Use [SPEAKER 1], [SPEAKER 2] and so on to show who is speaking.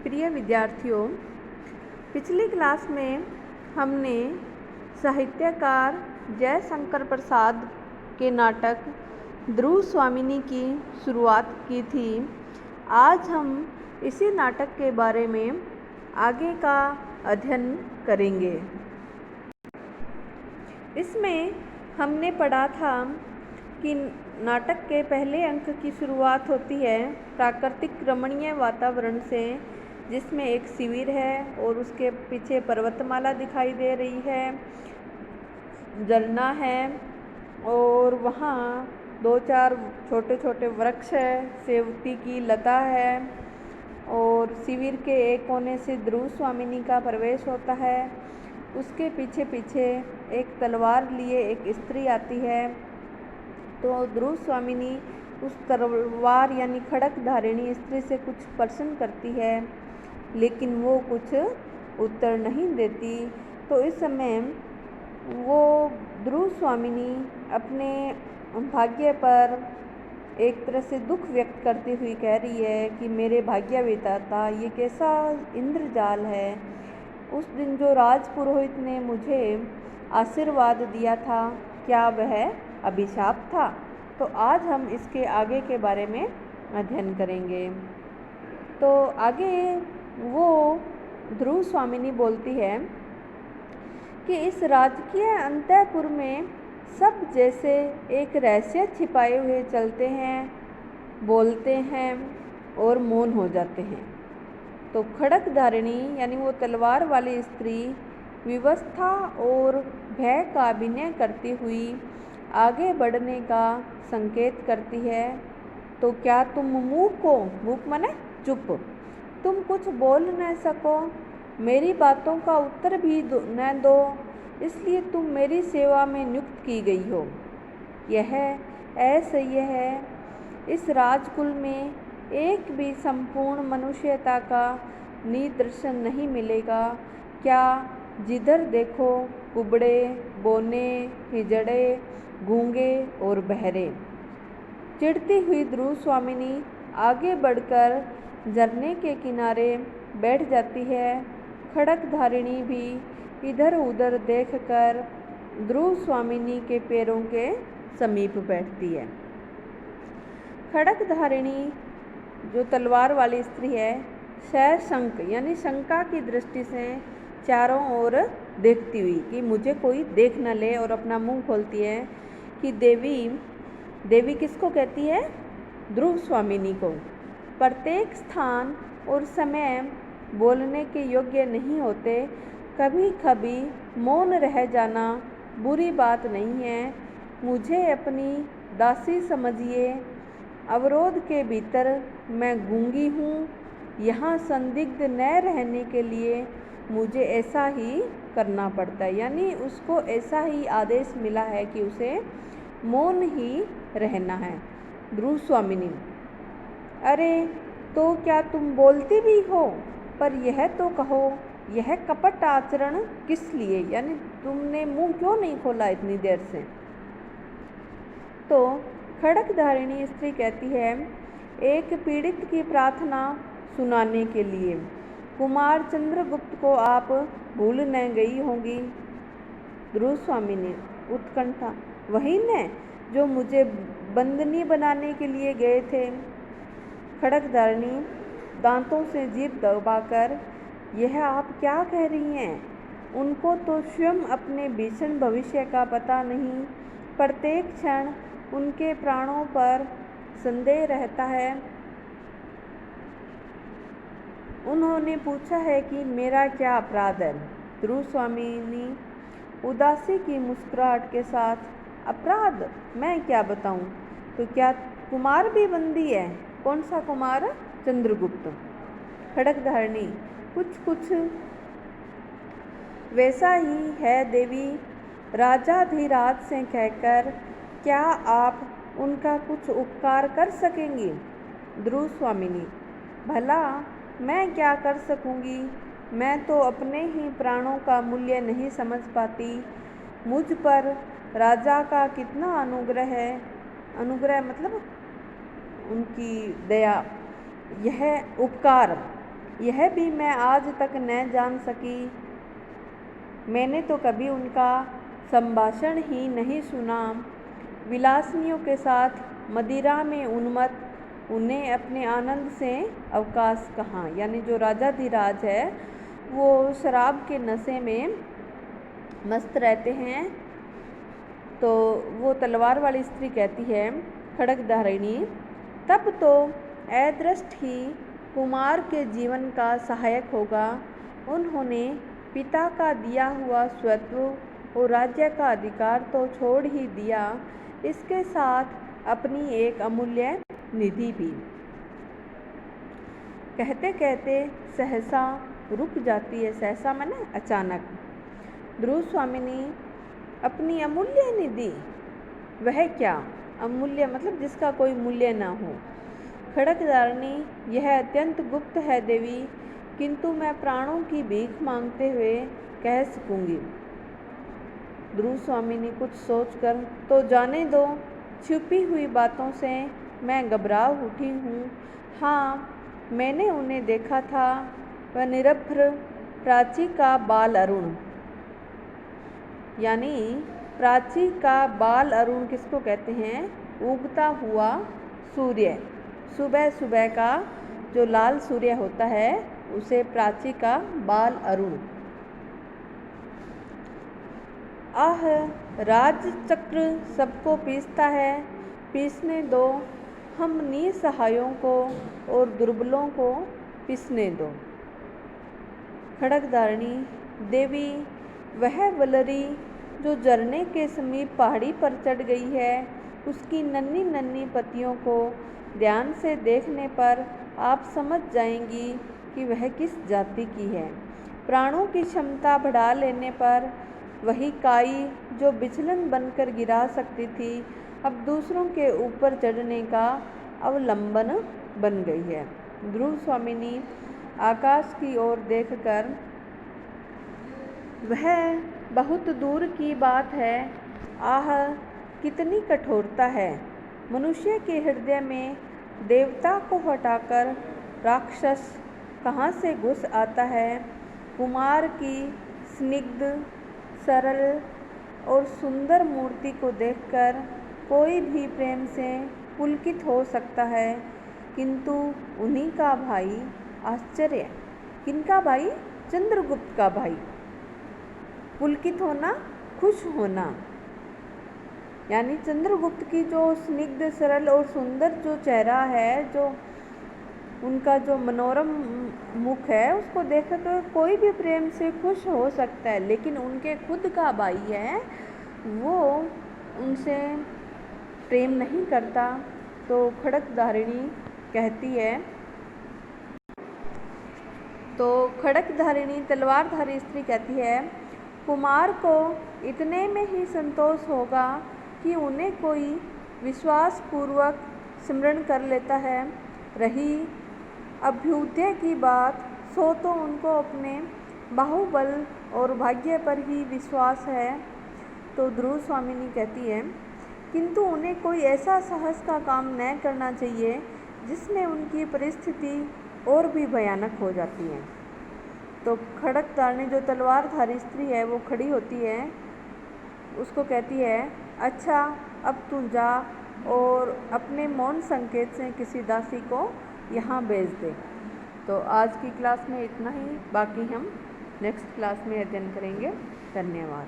[SPEAKER 1] प्रिय विद्यार्थियों, पिछली क्लास में हमने साहित्यकार जयशंकर प्रसाद के नाटक ध्रुव स्वामिनी की शुरुआत की थी। आज हम इसी नाटक के बारे में आगे का अध्ययन करेंगे। इसमें हमने पढ़ा था कि नाटक के पहले अंक की शुरुआत होती है प्राकृतिक रमणीय वातावरण से, जिसमें एक शिविर है और उसके पीछे पर्वतमाला दिखाई दे रही है, झरना है और वहाँ दो चार छोटे छोटे वृक्ष है, सेवती की लता है और शिविर के एक कोने से ध्रुव स्वामिनी का प्रवेश होता है। उसके पीछे पीछे एक तलवार लिए एक स्त्री आती है, तो ध्रुव स्वामिनी उस तलवार यानी खड़क धारिणी स्त्री से कुछ प्रश्न करती है, लेकिन वो कुछ उत्तर नहीं देती। तो इस समय वो ध्रुव स्वामिनी अपने भाग्य पर एक तरह से दुख व्यक्त करती हुई कह रही है कि मेरे भाग्य विधाता, ये कैसा इंद्रजाल है। उस दिन जो राजपुरोहित ने मुझे आशीर्वाद दिया था, क्या वह अभिशाप था? तो आज हम इसके आगे के बारे में अध्ययन करेंगे। तो आगे वो ध्रुव स्वामिनी बोलती है कि इस राजकीय अंतःपुर में सब जैसे एक रहस्य छिपाए हुए चलते हैं, बोलते हैं और मौन हो जाते हैं। तो खड़क धारिणी यानी वो तलवार वाली स्त्री विवस्था और भय का अभिनय करती हुई आगे बढ़ने का संकेत करती है। तो क्या तुम मूक माने चुप, तुम कुछ बोल न सको, मेरी बातों का उत्तर भी न दो, इसलिए तुम मेरी सेवा में नियुक्त की गई हो। यह असह्य है। इस राजकुल में एक भी संपूर्ण मनुष्यता का निदर्शन नहीं मिलेगा। क्या जिधर देखो कुबड़े, बोने, हिजड़े, गूंगे और बहरे। चिढ़ती हुई ध्रुव स्वामिनी आगे बढ़कर झरने के किनारे बैठ जाती है। खड़क धारिणी भी इधर उधर देखकर ध्रुव स्वामिनी के पैरों के समीप बैठती है। खड़क धारिणी जो तलवार वाली स्त्री है, सशंक यानी शंका की दृष्टि से चारों ओर देखती हुई कि मुझे कोई देख न ले, और अपना मुंह खोलती है कि देवी किसको कहती है? ध्रुव स्वामिनी को। प्रत्येक स्थान और समय बोलने के योग्य नहीं होते। कभी कभी मौन रह जाना बुरी बात नहीं है। मुझे अपनी दासी समझिए। अवरोध के भीतर मैं गूंगी हूँ। यहाँ संदिग्ध न रहने के लिए मुझे ऐसा ही करना पड़ता है, यानी उसको ऐसा ही आदेश मिला है कि उसे मौन ही रहना है। ध्रुव स्वामिनी: अरे तो क्या तुम बोलती भी हो? पर यह तो कहो, यह कपट आचरण किस लिए, यानी तुमने मुंह क्यों नहीं खोला इतनी देर से? तो खड़क धारिणी स्त्री कहती है, एक पीड़ित की प्रार्थना सुनाने के लिए। कुमार चंद्रगुप्त को आप भूल न गई होंगी। ध्रुव स्वामिनी उत्कंठा: वही न जो मुझे बंदनी बनाने के लिए गए थे। खड़क धारिणी दांतों से जीभ दबाकर: यह आप क्या कह रही हैं? उनको तो स्वयं अपने भीषण भविष्य का पता नहीं। प्रत्येक क्षण उनके प्राणों पर संदेह रहता है। उन्होंने पूछा है कि मेरा क्या अपराध है? ध्रुव स्वामिनी उदासी की मुस्कुराहट के साथ: अपराध? मैं क्या बताऊं? तो क्या कुमार भी बंदी है? कौन सा कुमार? चंद्रगुप्त। खड़क धारिणी: कुछ वैसा ही है देवी। राजाधिराज से कहकर क्या आप उनका कुछ उपकार कर सकेंगी? ध्रुव स्वामिनी: भला मैं क्या कर सकूंगी? मैं तो अपने ही प्राणों का मूल्य नहीं समझ पाती। मुझ पर राजा का कितना अनुग्रह है। अनुग्रह मतलब उनकी दया, यह उपकार यह भी मैं आज तक न जान सकी। मैंने तो कभी उनका संभाषण ही नहीं सुना। विलासिनियों के साथ मदिरा में उन्मत्त उन्हें अपने आनंद से अवकाश कहाँ। यानी जो राजाधिराज है वो शराब के नशे में मस्त रहते हैं। तो वो तलवार वाली स्त्री कहती है खड्गधारिणी, तब तो अदृष्ट ही कुमार के जीवन का सहायक होगा। उन्होंने पिता का दिया हुआ स्वत्व और राज्य का अधिकार तो छोड़ ही दिया, इसके साथ अपनी एक अमूल्य निधि भी। कहते कहते सहसा रुक जाती है। सहसा माने अचानक। ध्रुव स्वामिनी, अपनी अमूल्य निधि, वह क्या? अमूल्य मतलब जिसका कोई मूल्य ना हो। खड्गधारिणी, यह अत्यंत गुप्त है देवी, किंतु मैं प्राणों की भीख मांगते हुए कह सकूंगी। ध्रुव स्वामिनी कुछ सोचकर, तो जाने दो, छुपी हुई बातों से मैं घबरा उठी हूँ। हाँ, मैंने उन्हें देखा था, वह निरभ्र प्राची का बाल अरुण। यानी प्राची का बाल अरुण किसको कहते हैं? उगता हुआ सूर्य। सुबह सुबह का जो लाल सूर्य होता है उसे प्राची का बाल अरुण। आह, राज चक्र सबको पीसता है, पीसने दो, हम निसहायों को और दुर्बलों को पीसने दो। खड्गधारिणी, देवी, वह वलरी जो झरने के समीप पहाड़ी पर चढ़ गई है, उसकी नन्ही नन्ही पत्तियों को ध्यान से देखने पर आप समझ जाएंगी कि वह किस जाति की है। प्राणों की क्षमता बढ़ा लेने पर वही काई जो विचलन बनकर गिरा सकती थी, अब दूसरों के ऊपर चढ़ने का अवलंबन बन गई है। ध्रुव स्वामिनी आकाश की ओर देखकर, वह बहुत दूर की बात है। आह, कितनी कठोरता है। मनुष्य के हृदय में देवता को हटाकर राक्षस कहाँ से घुस आता है। कुमार की स्निग्ध, सरल और सुंदर मूर्ति को देखकर कोई भी प्रेम से पुलकित हो सकता है, किंतु उन्हीं का भाई आश्चर्य। किनका भाई? चंद्रगुप्त का भाई। पुलकित होना, खुश होना, यानी चंद्रगुप्त की जो स्निग्ध, सरल और सुंदर जो चेहरा है, जो उनका जो मनोरम मुख है, उसको देखकर कोई भी प्रेम से खुश हो सकता है, लेकिन उनके खुद का भाई है वो उनसे प्रेम नहीं करता। तो खड्गधारिणी कहती है, तो खड्गधारिणी तलवारधारी स्त्री कहती है, कुमार को इतने में ही संतोष होगा कि उन्हें कोई विश्वास पूर्वक स्मरण कर लेता है। रही अभ्युदय की बात, सो तो उनको अपने बाहुबल और भाग्य पर ही विश्वास है। तो ध्रुव स्वामिनी कहती है, किंतु उन्हें कोई ऐसा साहस का काम न करना चाहिए जिसमें उनकी परिस्थिति और भी भयानक हो जाती है। तो खड्गधारिणी जो तलवारधारी स्त्री है वो खड़ी होती है, उसको कहती है, अच्छा अब तू जा और अपने मौन संकेत से किसी दासी को यहाँ भेज दे। तो आज की क्लास में इतना ही, बाकी हम नेक्स्ट क्लास में अध्ययन करेंगे। धन्यवाद।